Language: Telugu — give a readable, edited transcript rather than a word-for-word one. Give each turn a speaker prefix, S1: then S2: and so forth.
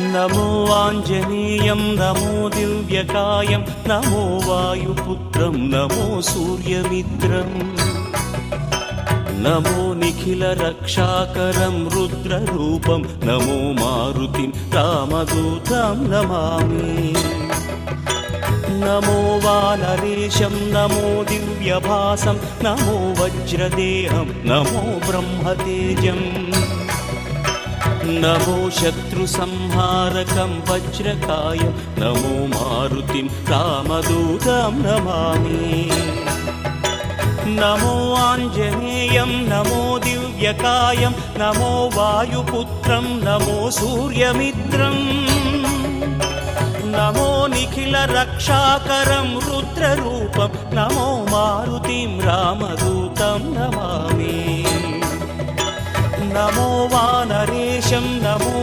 S1: నమో ఆంజనేయం నమో దివ్యకాయం నమో వాయుపుత్రం నమో సూర్యమిత్రం నమో నిఖిల రక్షాకరం రుద్రరూపం నమో మారుతిం రామదూతం నమామి నమో వానరేశం నమో దివ్యభాసం నమో వజ్రదేహం నమో బ్రహ్మతేజం నమో శత్రు సంహారకం వజ్రకాయం నమో మారుతిం రామదూతం నమామి నమో ఆంజనేయం నమో దివ్యకాయం నమో వాయుపుత్రం నమో సూర్యమిత్రం నమో నిఖిల రక్షాకరం రుద్రరూపం నమో మారుతిం రామదూతం నమామి నమో వానరేశం నమో